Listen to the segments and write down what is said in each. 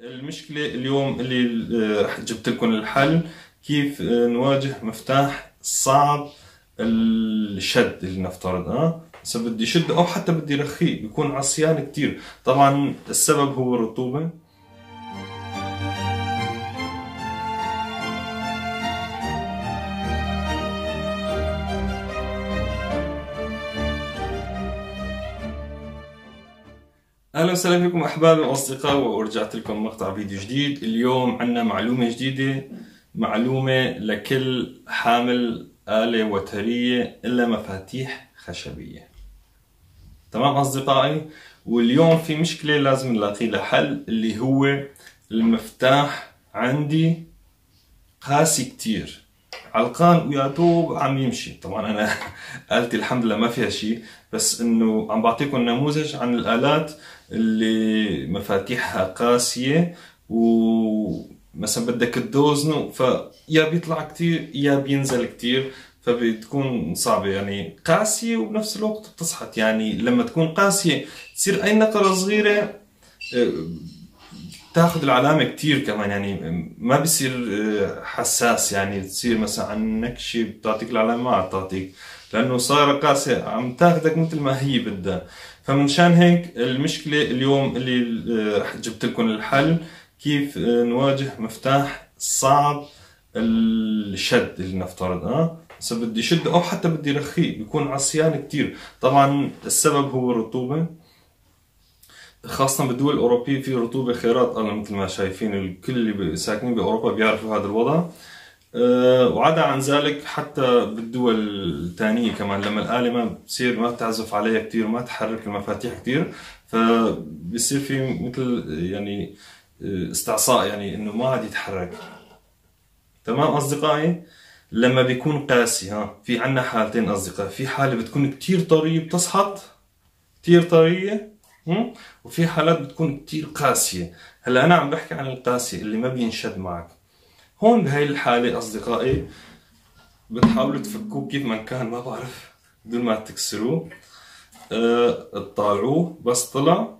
المشكلة اليوم اللي رح جبت لكم الحل كيف نواجه مفتاح صعب الشد. اللي نفترض هسه بدي شد او حتى بدي رخيه بيكون عصيان كتير. طبعا السبب هو الرطوبة. اهلا وسهلا فيكم احبابي واصدقائي، ورجعت لكم مقطع فيديو جديد. اليوم عندنا معلومة جديدة، معلومة لكل حامل آلة وترية الا مفاتيح خشبية. تمام اصدقائي، واليوم في مشكلة لازم نلاقي لها حل، اللي هو المفتاح عندي قاسي كتير، علقان ويا دوب عم يمشي. طبعا انا آلتي الحمد لله ما فيها شيء، بس انه عم بعطيكم نموذج عن الآلات اللي مفاتيحها قاسية ومثلا بدك تدوزنه فيا بيطلع كتير يا بينزل كتير، فبتكون صعبة. يعني قاسية وبنفس الوقت بتصحت. يعني لما تكون قاسية تصير اي نقرة صغيرة تاخذ العلامة كتير كمان، يعني ما بصير حساس. يعني تصير مثلا عن نكشة بتعطيك العلامة ما عم تعطيك، لأنه صايرة قاسية عم تاخذك مثل ما هي بدها. فمنشان هيك المشكلة اليوم اللي رح جبت لكم الحل كيف نواجه مفتاح صعب الشد. اللي نفترض هسه بدي شد او حتى بدي رخيه بيكون عصيان كتير. طبعا السبب هو الرطوبة، خاصة بالدول الأوروبية في رطوبة خيرات الله مثل ما شايفين. الكل اللي ساكنين بأوروبا بيعرفوا هذا الوضع. وعدا عن ذلك حتى بالدول الثانية كمان لما الآلة ما بتصير ما بتعزف عليها كتير وما تحرك المفاتيح كتير، فبصير في مثل يعني استعصاء، يعني إنه ما عاد يتحرك. تمام أصدقائي، لما بيكون قاسي في عنا حالتين أصدقائي. في حالة بتكون كتير طرية بتصحط كتير طرية، وفي حالات بتكون كتير قاسية. هلا أنا عم بحكي عن القاسية اللي ما بينشد معك. هون بهاي الحالة أصدقائي بتحاولوا تفكوه كيف ما كان، ما بعرف، بدون ما تكسروه. تطالعوه بس طلع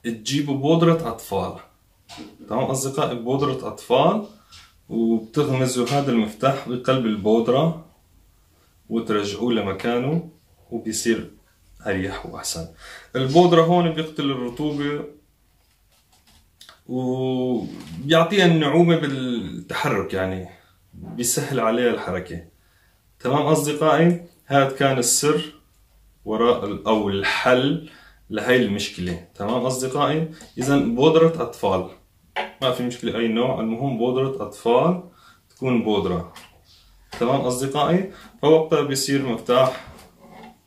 تجيبوا بودرة أطفال. تمام أصدقائي، بودرة أطفال، وبتغمزوا هذا المفتاح بقلب البودرة وترجعوه لمكانه وبيصير أريح وأحسن. البودرة هون بيقتل الرطوبة وبيعطيها النعومة بالتحرك، يعني بيسهل عليها الحركة. تمام أصدقائي، هذا كان السر وراء أو الحل لهي المشكلة. تمام أصدقائي، إذا بودرة أطفال ما في مشكلة أي نوع، المهم بودرة أطفال تكون بودرة. تمام أصدقائي، فوقتها بيصير مفتاح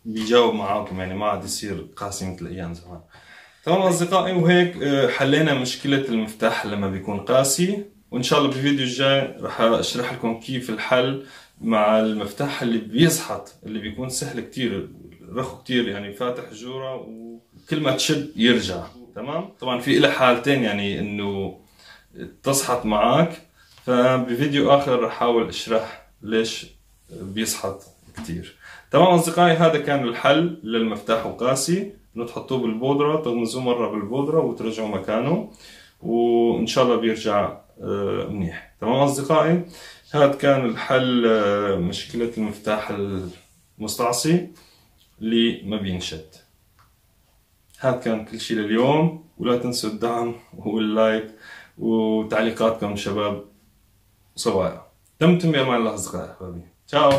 بيجاوب معاكم، يعني ما عاد يصير قاسي مثل أيام زمان. تمام أصدقائي، وهيك حلينا مشكلة المفتاح لما بيكون قاسي. وإن شاء الله بالفيديو الجاي رح أشرح لكم كيف الحل مع المفتاح اللي بيزحط، اللي بيكون سهل كتير، رخو كتير، يعني فاتح جورة وكل ما تشد يرجع. تمام. طبعا في إلى حالتين يعني إنه تزحط معك، فبفيديو آخر رح أحاول أشرح ليش بيزحط كتير. تمام أصدقائي، هذا كان الحل للمفتاح القاسي، إنه تحطوه بالبودرة، تغمزوه مرة بالبودرة وترجعوا مكانه، وإن شاء الله بيرجع منيح. تمام أصدقائي، هذا كان الحل مشكلة المفتاح المستعصي اللي ما بينشد. هذا كان كل شيء لليوم، ولا تنسوا الدعم واللايك وتعليقاتكم شباب صبايا. دمتم بأمان الله أصدقائي أحبابي. تشاو.